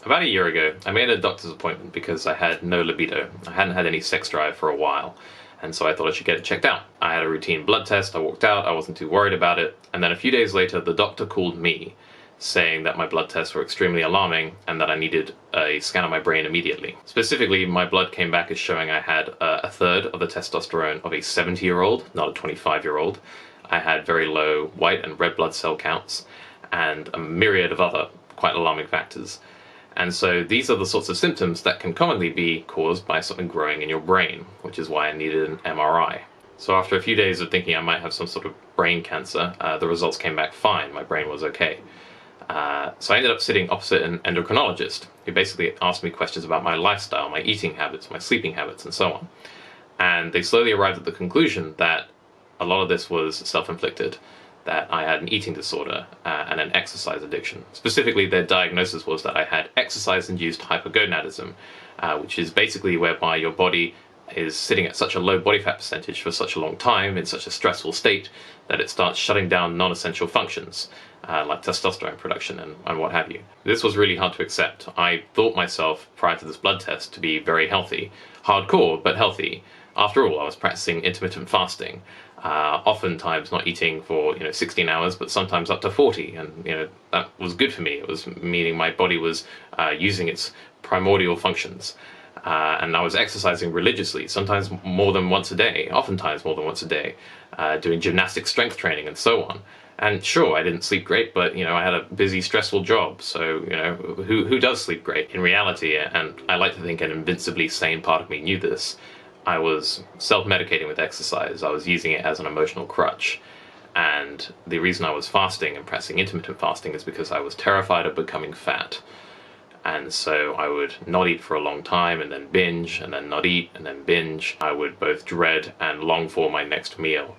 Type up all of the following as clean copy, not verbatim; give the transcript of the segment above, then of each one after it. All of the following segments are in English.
About a year ago, I made a doctor's appointment because I had no libido. I hadn't had any sex drive for a while, and so I thought I should get it checked out. I had a routine blood test, I walked out, I wasn't too worried about it, and then a few days later the doctor called me, saying that my blood tests were extremely alarming and that I needed a scan of my brain immediately. Specifically, my blood came back as showing I had a third of the testosterone of a 70-year-old, not a 25-year-old. I had very low white and red blood cell counts, and a myriad of other quite alarming factors. And so these are the sorts of symptoms that can commonly be caused by something growing in your brain, which is why I needed an MRI. So after a few days of thinking I might have some sort of brain cancer, the results came back fine. My brain was okay. So I ended up sitting opposite an endocrinologist who basically asked me questions about my lifestyle, my eating habits, my sleeping habits, and so on. And they slowly arrived at the conclusion that a lot of this was self-inflicted, that I had an eating disorder and an exercise addiction. Specifically, their diagnosis was that I had exercise-induced hypogonadism, which is basically whereby your body is sitting at such a low body fat percentage for such a long time in such a stressful state that it starts shutting down non-essential functions like testosterone production and what have you. This was really hard to accept. I thought myself prior to this blood test to be very healthy, hardcore but healthy. After all, I was practicing intermittent fasting, oftentimes not eating for 16 hours, but sometimes up to 40, and that was good for me. It was meaning my body was using its primordial functions. And I was exercising religiously, sometimes more than once a day, oftentimes more than once a day, doing gymnastic strength training and so on. And sure, I didn't sleep great, but I had a busy, stressful job, so who does sleep great? In reality, and I like to think an invincibly sane part of me knew this, I was self-medicating with exercise. I was using it as an emotional crutch. And the reason I was fasting and practicing intermittent fasting is because I was terrified of becoming fat. And so I would not eat for a long time and then binge, and then not eat and then binge. I would both dread and long for my next meal.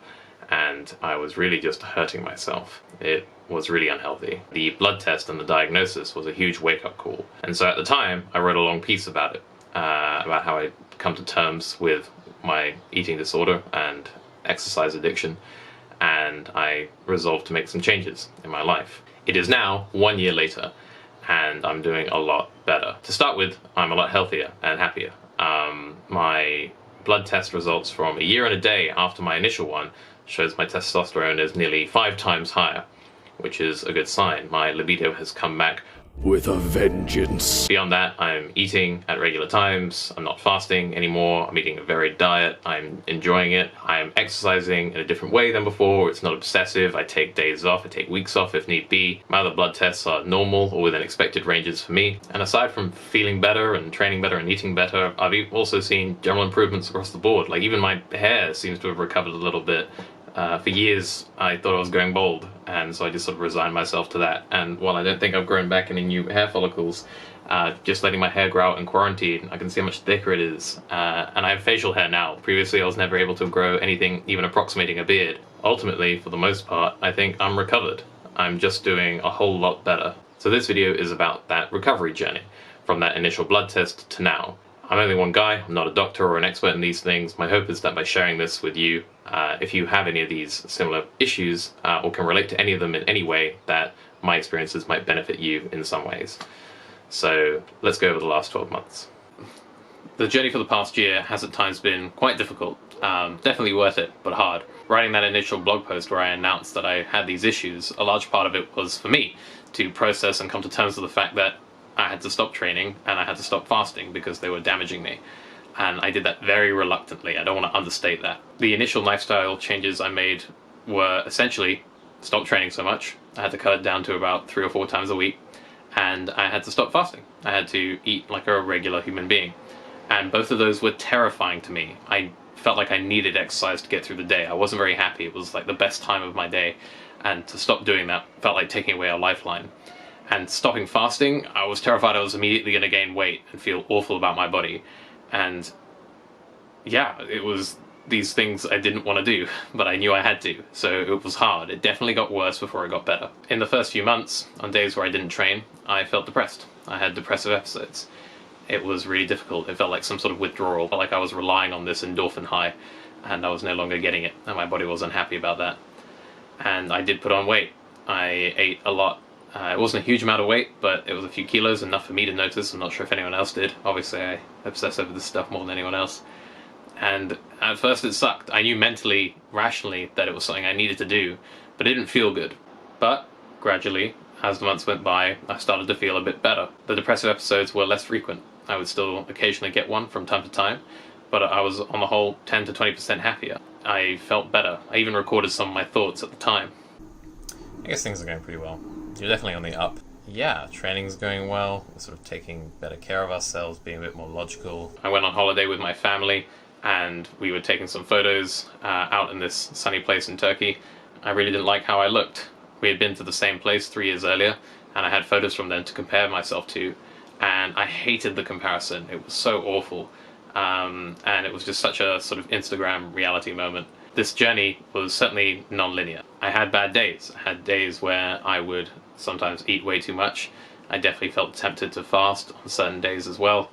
And I was really just hurting myself. It was really unhealthy. The blood test and the diagnosis was a huge wake-up call. And so at the time, I wrote a long piece about it, about how I'd come to terms with my eating disorder and exercise addiction, and I resolved to make some changes in my life. It is now 1 year later, and I'm doing a lot better. To start with, I'm a lot healthier and happier. My blood test results from a year and a day after my initial one shows my testosterone is nearly 5 times higher, which is a good sign. My libido has come back with a vengeance. Beyond that, I'm eating at regular times, I'm not fasting anymore, I'm eating a varied diet, I'm enjoying it, I'm exercising in a different way than before, it's not obsessive, I take days off, I take weeks off if need be. My other blood tests are normal or within expected ranges for me, and aside from feeling better and training better and eating better, I've also seen general improvements across the board. Like even my hair seems to have recovered a little bit. For years, I thought I was going bald, and so I just sort of resigned myself to that. And while I don't think I've grown back any new hair follicles, just letting my hair grow out in quarantine, I can see how much thicker it is. And I have facial hair now. Previously, I was never able to grow anything even approximating a beard. Ultimately, for the most part, I think I'm recovered. I'm just doing a whole lot better. So this video is about that recovery journey, from that initial blood test to now. I'm only one guy, I'm not a doctor or an expert in these things. My hope is that by sharing this with you, if you have any of these similar issues or can relate to any of them in any way, that my experiences might benefit you in some ways. So let's go over the last 12 months. The journey for the past year has at times been quite difficult. Definitely worth it, but hard. Writing that initial blog post where I announced that I had these issues, a large part of it was for me to process and come to terms with the fact that I had to stop training and I had to stop fasting because they were damaging me. And I did that very reluctantly. I don't want to understate that. The initial lifestyle changes I made were essentially stop training so much. I had to cut it down to about 3 or 4 times a week, and I had to stop fasting. I had to eat like a regular human being. And both of those were terrifying to me. I felt like I needed exercise to get through the day. I wasn't very happy. It was like the best time of my day. And to stop doing that felt like taking away a lifeline. And stopping fasting, I was terrified I was immediately going to gain weight and feel awful about my body. And yeah, it was these things I didn't want to do, but I knew I had to, so it was hard. It definitely got worse before it got better. In the first few months, on days where I didn't train, I felt depressed. I had depressive episodes. It was really difficult. It felt like some sort of withdrawal. It felt like I was relying on this endorphin high, and I was no longer getting it, and my body wasn't happy about that. And I did put on weight. I ate a lot It wasn't a huge amount of weight, but it was a few kilos, enough for me to notice. I'm not sure if anyone else did. Obviously, I obsess over this stuff more than anyone else. And at first it sucked. I knew mentally, rationally, that it was something I needed to do, but it didn't feel good. But gradually, as the months went by, I started to feel a bit better. The depressive episodes were less frequent. I would still occasionally get one from time to time, but I was on the whole 10 to 20% happier. I felt better. I even recorded some of my thoughts at the time. I guess things are going pretty well. You're definitely on the up. Yeah, training's going well. We're sort of taking better care of ourselves, being a bit more logical. I went on holiday with my family, and we were taking some photos out in this sunny place in Turkey. I really didn't like how I looked. We had been to the same place 3 years earlier, and I had photos from then to compare myself to, and I hated the comparison. It was so awful, and it was just such a sort of Instagram reality moment. This journey was certainly non-linear. I had bad days. I had days where I would sometimes eat way too much. I definitely felt tempted to fast on certain days as well.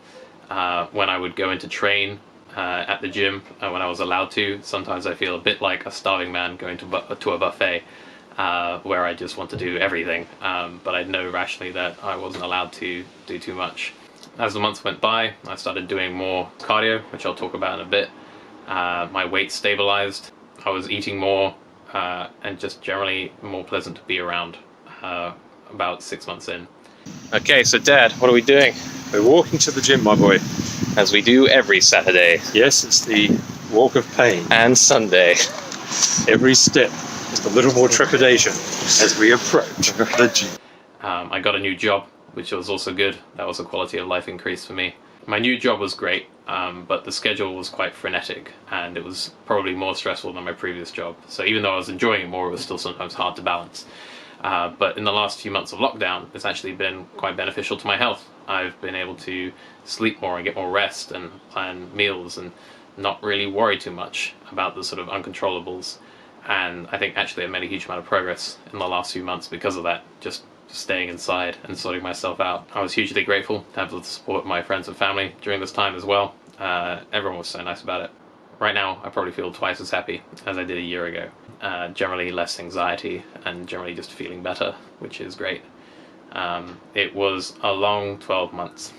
When I would go into train at the gym, when I was allowed to, sometimes I feel a bit like a starving man going to a buffet where I just want to do everything, but I know rationally that I wasn't allowed to do too much. As the months went by, I started doing more cardio, which I'll talk about in a bit. My weight stabilized. I was eating more and just generally more pleasant to be around about 6 months in. Okay, so Dad, what are we doing? We're walking to the gym, my boy. As we do every Saturday. Yes, it's the walk of pain. And Sunday. Every step, just a little more trepidation as we approach the gym. I got a new job, which was also good. That was a quality of life increase for me. My new job was great, but the schedule was quite frenetic, and it was probably more stressful than my previous job. So even though I was enjoying it more, it was still sometimes hard to balance. But in the last few months of lockdown, it's actually been quite beneficial to my health. I've been able to sleep more and get more rest and plan meals and not really worry too much about the sort of uncontrollables. And I think actually I made a huge amount of progress in the last few months because of that, just staying inside and sorting myself out. I was hugely grateful to have the support of my friends and family during this time as well. Everyone was so nice about it. Right now, I probably feel twice as happy as I did a year ago. Generally less anxiety and generally just feeling better, which is great. It was a long 12 months,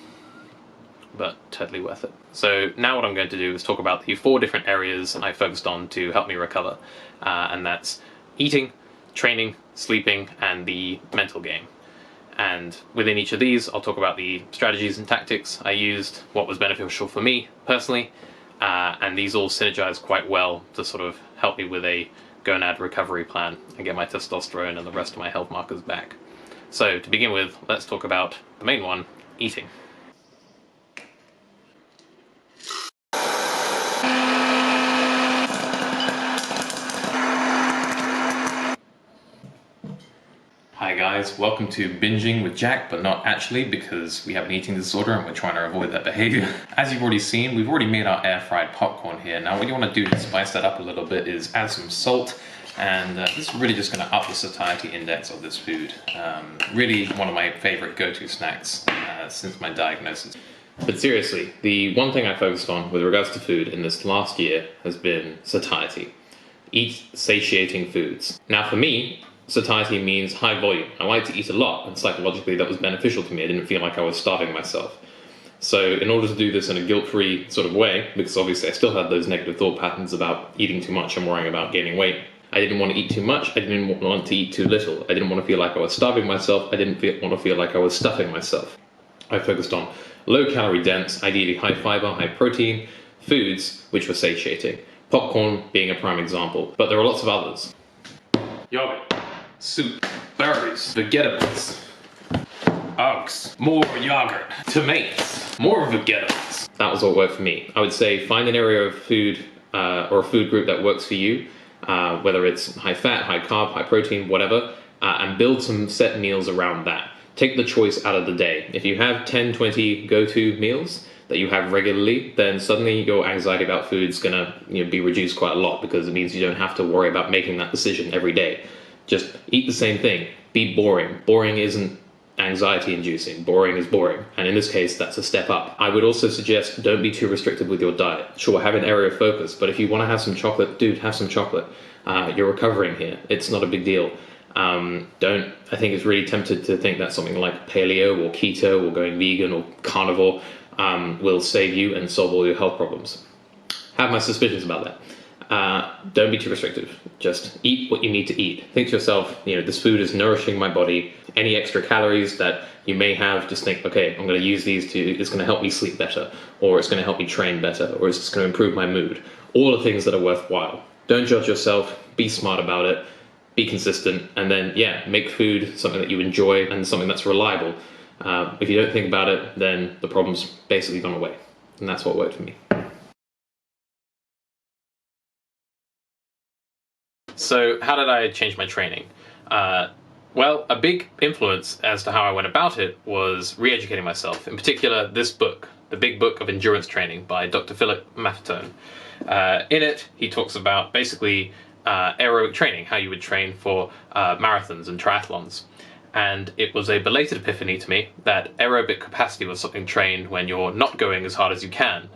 but totally worth it. So now what I'm going to do is talk about the 4 different areas I focused on to help me recover. And that's eating, training, sleeping, and the mental game. And within each of these, I'll talk about the strategies and tactics I used, what was beneficial for me personally, and these all synergize quite well to sort of help me with a gonad recovery plan and get my testosterone and the rest of my health markers back. So to begin with, let's talk about the main one, eating. Hi guys, welcome to Binging with Jack, but not actually, because we have an eating disorder and we're trying to avoid that behavior. As you've already seen, we've already made our air-fried popcorn here. Now what you want to do to spice that up a little bit is add some salt, and this is really just going to up the satiety index of this food. Really one of my favorite go-to snacks since my diagnosis. But seriously, the one thing I focused on with regards to food in this last year has been satiety. Eat satiating foods. Now for me, satiety means high volume. I like to eat a lot, and psychologically that was beneficial to me. I didn't feel like I was starving myself. So in order to do this in a guilt-free sort of way, because obviously I still had those negative thought patterns about eating too much and worrying about gaining weight, I didn't want to eat too much, I didn't want to eat too little. I didn't want to feel like I was starving myself, I didn't want to feel like I was stuffing myself. I focused on low-calorie dense, ideally high-fiber, high-protein foods which were satiating. Popcorn being a prime example, but there are lots of others. Yogurt, soup, berries, vegetables, eggs, more yogurt, tomatoes, more vegetables. That was what worked for me. I would say find an area of food or a food group that works for you, whether it's high fat, high carb, high protein, whatever, and build some set meals around that. Take the choice out of the day. If you have 10, 20 go-to meals that you have regularly, then suddenly your anxiety about food is gonna be reduced quite a lot, because it means you don't have to worry about making that decision every day. Just eat the same thing. Be boring. Boring isn't anxiety inducing. Boring is boring. And in this case, that's a step up. I would also suggest don't be too restrictive with your diet. Sure, have an area of focus, but if you want to have some chocolate, dude, have some chocolate. You're recovering here. It's not a big deal. I think it's really tempted to think that something like paleo or keto or going vegan or carnivore will save you and solve all your health problems. Have my suspicions about that. Don't be too restrictive. Just eat what you need to eat. Think to yourself, this food is nourishing my body. Any extra calories that you may have, just think, okay, I'm going to use these it's going to help me sleep better, or it's going to help me train better, or it's going to improve my mood. All the things that are worthwhile. Don't judge yourself. Be smart about it. Be consistent, and then, make food something that you enjoy and something that's reliable. If you don't think about it, then the problem's basically gone away. And that's what worked for me. So how did I change my training? Well, a big influence as to how I went about it was re-educating myself. In particular, this book, The Big Book of Endurance Training by Dr. Philip Maffetone. In it, he talks about basically aerobic training, how you would train for marathons and triathlons. And it was a belated epiphany to me that aerobic capacity was something trained when you're not going as hard as you can,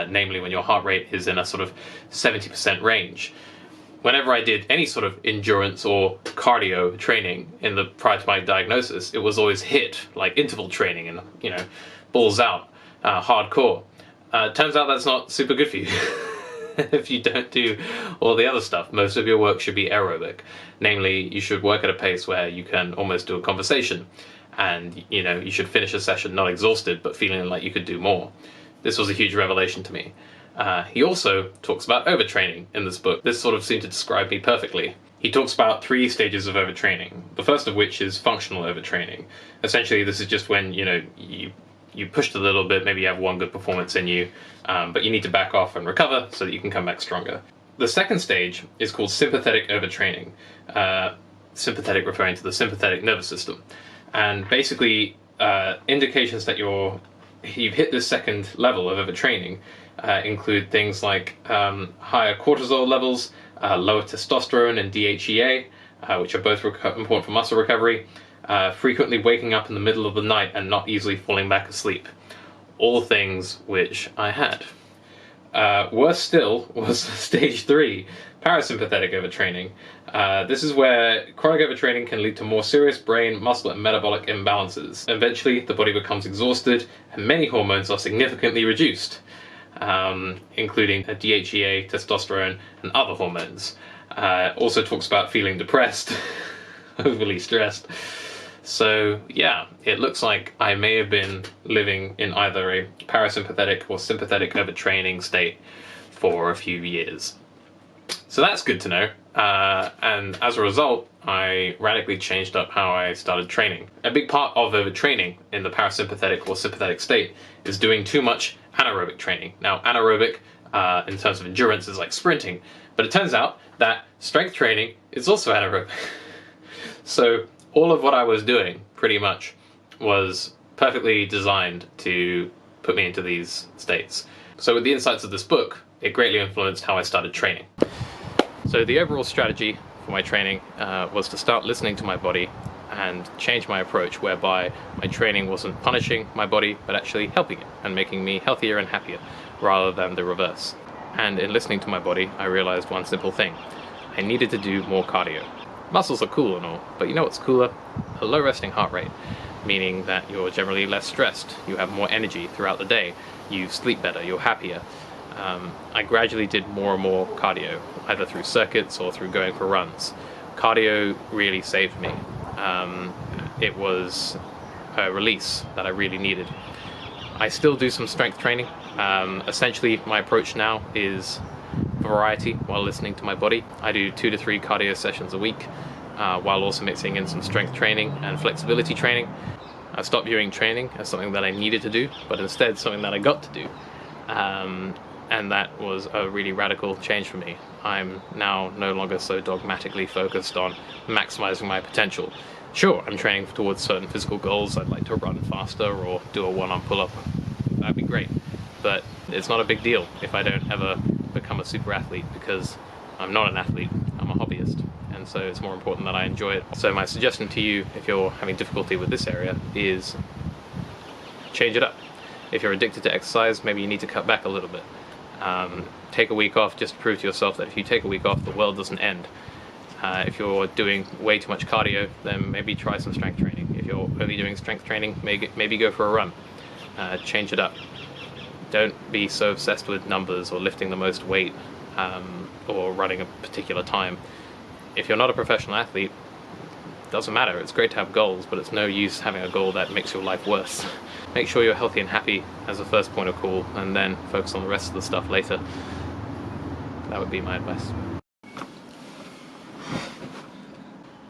namely when your heart rate is in a sort of 70% range. Whenever I did any sort of endurance or cardio training prior to my diagnosis, it was always HIIT, like interval training and, balls out, hardcore. Turns out that's not super good for you. If you don't do all the other stuff. Most of your work should be aerobic. Namely, you should work at a pace where you can almost do a conversation. And, you should finish a session not exhausted, but feeling like you could do more. This was a huge revelation to me. He also talks about overtraining in this book. This sort of seemed to describe me perfectly. He talks about 3 stages of overtraining, the first of which is functional overtraining. Essentially, this is just when, you pushed a little bit, maybe you have one good performance in you, but you need to back off and recover so that you can come back stronger. The second stage is called sympathetic overtraining, sympathetic referring to the sympathetic nervous system. And basically, indications that you've hit this second level of overtraining include things like higher cortisol levels, lower testosterone and DHEA, which are both important for muscle recovery, frequently waking up in the middle of the night and not easily falling back asleep. All things which I had. Worse still was stage 3, parasympathetic overtraining. This is where chronic overtraining can lead to more serious brain, muscle, and metabolic imbalances. Eventually, the body becomes exhausted, and many hormones are significantly reduced, including DHEA, testosterone, and other hormones. Also talks about feeling depressed, overly stressed. So yeah, it looks like I may have been living in either a parasympathetic or sympathetic overtraining state for a few years. So that's good to know. And as a result, I radically changed up how I started training. A big part of overtraining in the parasympathetic or sympathetic state is doing too much anaerobic training. Now, anaerobic in terms of endurance is like sprinting, but it turns out that strength training is also anaerobic. So all of what I was doing, pretty much, was perfectly designed to put me into these states. So with the insights of this book, it greatly influenced how I started training. So the overall strategy for my training was to start listening to my body and change my approach, whereby my training wasn't punishing my body, but actually helping it and making me healthier and happier, rather than the reverse. And in listening to my body, I realized one simple thing. I needed to do more cardio. Muscles are cool and all, but you know what's cooler? A low resting heart rate, meaning that you're generally less stressed, you have more energy throughout the day, you sleep better, you're happier. I gradually did more and more cardio, either through circuits or through going for runs. Cardio really saved me. It was a release that I really needed. I still do some strength training. Essentially, my approach now is variety while listening to my body. I do 2 to 3 cardio sessions a week, while also mixing in some strength training and flexibility training. I stopped viewing training as something that I needed to do, but instead something that I got to do. And that was a really radical change for me. I'm now no longer so dogmatically focused on maximizing my potential. Sure, I'm training towards certain physical goals. I'd like to run faster or do a one-arm pull-up. That'd be great. But it's not a big deal if I don't ever become a super athlete, because I'm not an athlete, I'm a hobbyist. And so it's more important that I enjoy it. So my suggestion to you, if you're having difficulty with this area, is change it up. If you're addicted to exercise, maybe you need to cut back a little bit. Take a week off just to prove to yourself that if you take a week off, the world doesn't end. If you're doing way too much cardio, then maybe try some strength training. If you're only doing strength training, maybe go for a run. Change it up. Don't be so obsessed with numbers or lifting the most weight or running a particular time. If you're not a professional athlete, it doesn't matter. It's great to have goals, but it's no use having a goal that makes your life worse. Make sure you're healthy and happy as the first point of call, and then focus on the rest of the stuff later. That would be my advice.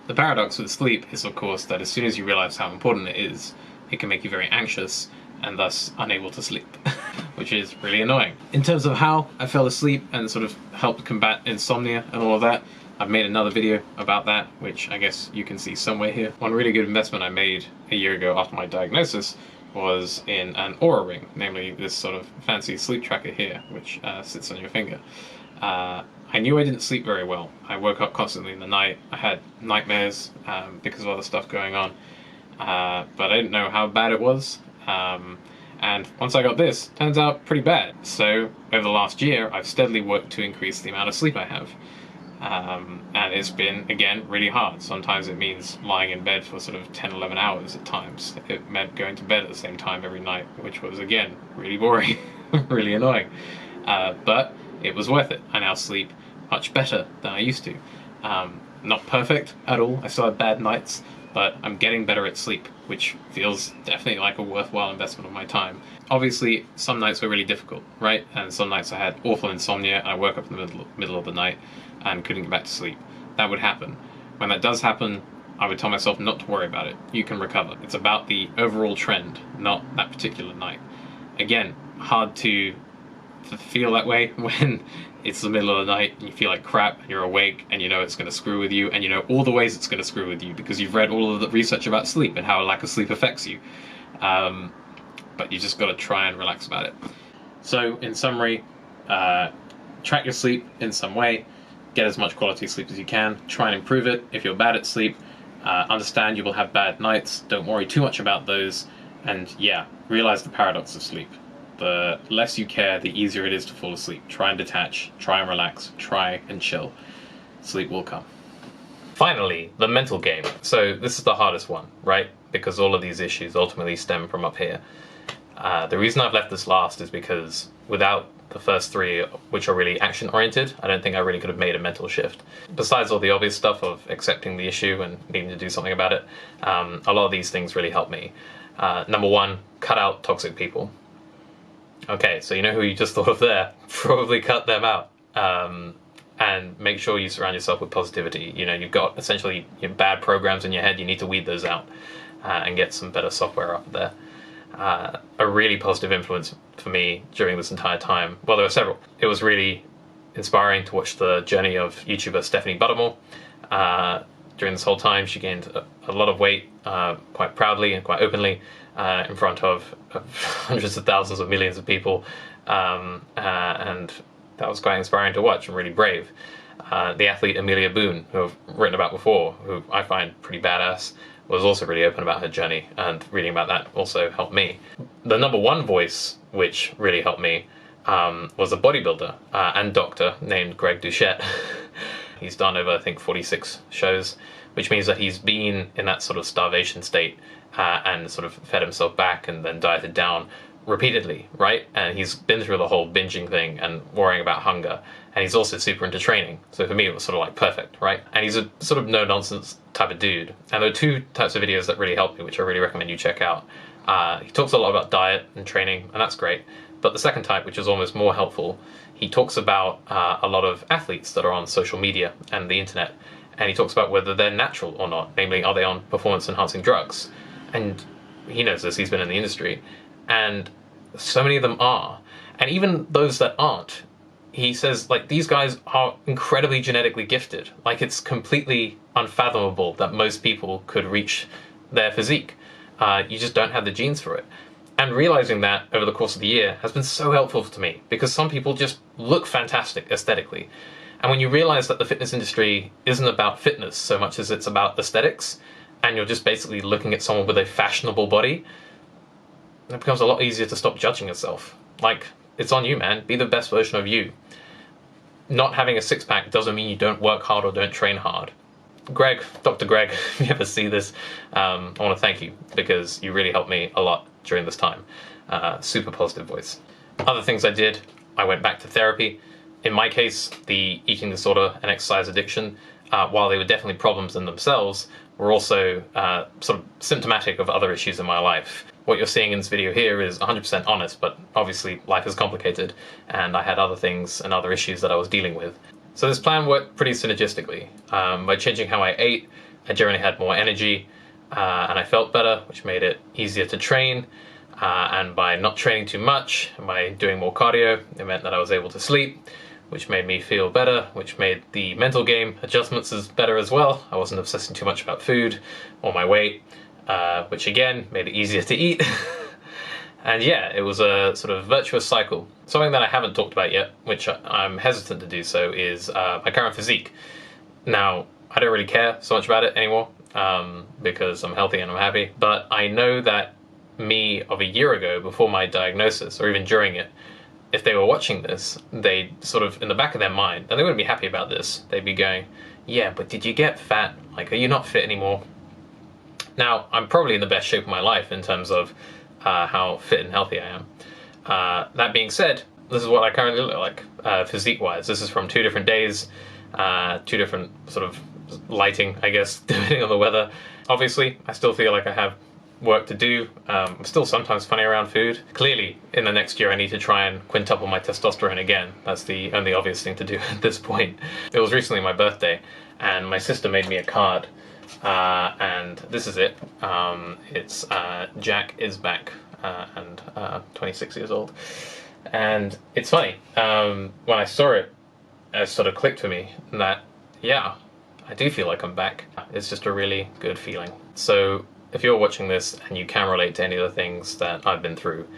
The paradox with sleep is, of course, that as soon as you realize how important it is, it can make you very anxious and thus unable to sleep, which is really annoying. In terms of how I fell asleep and sort of helped combat insomnia and all of that, I've made another video about that, which I guess you can see somewhere here. One really good investment I made a year ago after my diagnosis was in an Oura ring, namely this sort of fancy sleep tracker here, which sits on your finger. I knew I didn't sleep very well. I woke up constantly in the night. I had nightmares because of other stuff going on, but I didn't know how bad it was. And once I got this, turns out pretty bad. So over the last year, I've steadily worked to increase the amount of sleep I have. And it's been, again, really hard. Sometimes it means lying in bed for sort of 10, 11 hours at times. It meant going to bed at the same time every night, which was, again, really boring, really annoying. But it was worth it. I now sleep much better than I used to. Not perfect at all. I still have bad nights, but I'm getting better at sleep, which feels definitely like a worthwhile investment of my time. Obviously, some nights were really difficult, right? And some nights I had awful insomnia and I woke up in the middle of the night and couldn't get back to sleep. That would happen. When that does happen, I would tell myself not to worry about it. You can recover. It's about the overall trend, not that particular night. Again, hard to feel that way when it's the middle of the night and you feel like crap and you're awake and you know it's going to screw with you and you know all the ways it's going to screw with you because you've read all of the research about sleep and how a lack of sleep affects you. But you just got to try and relax about it. So in summary, track your sleep in some way, get as much quality sleep as you can, try and improve it. If you're bad at sleep, understand you will have bad nights, don't worry too much about those, and yeah, realize the paradox of sleep. The less you care, the easier it is to fall asleep. Try and detach, try and relax, try and chill. Sleep will come. Finally, the mental game. So this is the hardest one, right? Because all of these issues ultimately stem from up here. The reason I've left this last is because without the first three, which are really action-oriented, I don't think I really could have made a mental shift. Besides all the obvious stuff of accepting the issue and needing to do something about it, a lot of these things really help me. Number one, cut out toxic people. Okay, so you know who you just thought of there? Probably cut them out. And make sure you surround yourself with positivity. You know, you've got essentially your bad programs in your head, you need to weed those out and get some better software up there. A really positive influence for me during this entire time, well, there were several. It was really inspiring to watch the journey of YouTuber Stephanie Buttermore. During this whole time, she gained a lot of weight quite proudly and quite openly in front of hundreds of thousands of millions of people, and that was quite inspiring to watch and really brave. The athlete Amelia Boone, who I've written about before, who I find pretty badass, was also really open about her journey, and reading about that also helped me. The number one voice which really helped me was a bodybuilder and doctor named Greg Doucette. He's done over, I think, 46 shows, which means that he's been in that sort of starvation state and sort of fed himself back and then dieted down repeatedly, right? And he's been through the whole binging thing and worrying about hunger. And he's also super into training. So for me, it was sort of like perfect, right? And he's a sort of no-nonsense type of dude. And there are two types of videos that really helped me, which I really recommend you check out. He talks a lot about diet and training, and that's great. But the second type, which is almost more helpful, he talks about a lot of athletes that are on social media and the internet. And he talks about whether they're natural or not. Namely, are they on performance-enhancing drugs? And he knows this, he's been in the industry. And so many of them are. And even those that aren't, he says, like, these guys are incredibly genetically gifted. Like, it's completely unfathomable that most people could reach their physique. You just don't have the genes for it. And realizing that over the course of the year has been so helpful to me, because some people just look fantastic aesthetically. And when you realize that the fitness industry isn't about fitness so much as it's about aesthetics, and you're just basically looking at someone with a fashionable body, it becomes a lot easier to stop judging yourself. Like, it's on you, man. Be the best version of you. not having a six-pack doesn't mean you don't work hard or don't train hard. Greg, Dr. Greg, if you ever see this, I want to thank you, because you really helped me a lot during this time. Super positive voice. Other things I did, I went back to therapy. In my case, the eating disorder and exercise addiction, while they were definitely problems in themselves, were also sort of symptomatic of other issues in my life. What you're seeing in this video here is 100% honest, but obviously life is complicated, and I had other things and other issues that I was dealing with. So this plan worked pretty synergistically. By changing how I ate, I generally had more energy, and I felt better, which made it easier to train. And by not training too much, and by doing more cardio, it meant that I was able to sleep, which made me feel better, which made the mental game adjustments better as well. I wasn't obsessing too much about food or my weight, which again made it easier to eat. And yeah, it was a sort of virtuous cycle. Something that I haven't talked about yet, which I'm hesitant to do so, is my current physique. Now, I don't really care so much about it anymore, because I'm healthy and I'm happy, but I know that me of a year ago, before my diagnosis, or even during it, if they were watching this, they'd sort of, in the back of their mind, and they wouldn't be happy about this, they'd be going, yeah, but did you get fat? Like, are you not fit anymore? Now, I'm probably in the best shape of my life in terms of how fit and healthy I am. That being said, this is what I currently look like, physique-wise. This is from 2 different days, 2 different sort of lighting, I guess, depending on the weather. Obviously, I still feel like I have work to do. I'm still sometimes funny around food. Clearly, in the next year, I need to try and quintuple my testosterone again. That's the only obvious thing to do at this point. It was recently my birthday, and my sister made me a card, and this is it. It's Jack is back, and 26 years old. And it's funny, when I saw it, it sort of clicked for me that, yeah, I do feel like I'm back. It's just a really good feeling. So if you're watching this and you can relate to any of the things that I've been through,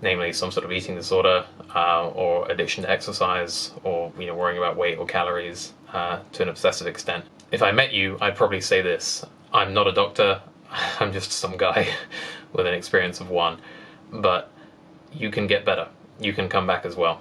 namely some sort of eating disorder, or addiction to exercise, or worrying about weight or calories to an obsessive extent, if I met you, I'd probably say this: I'm not a doctor, I'm just some guy with an experience of one, but you can get better. You can come back as well.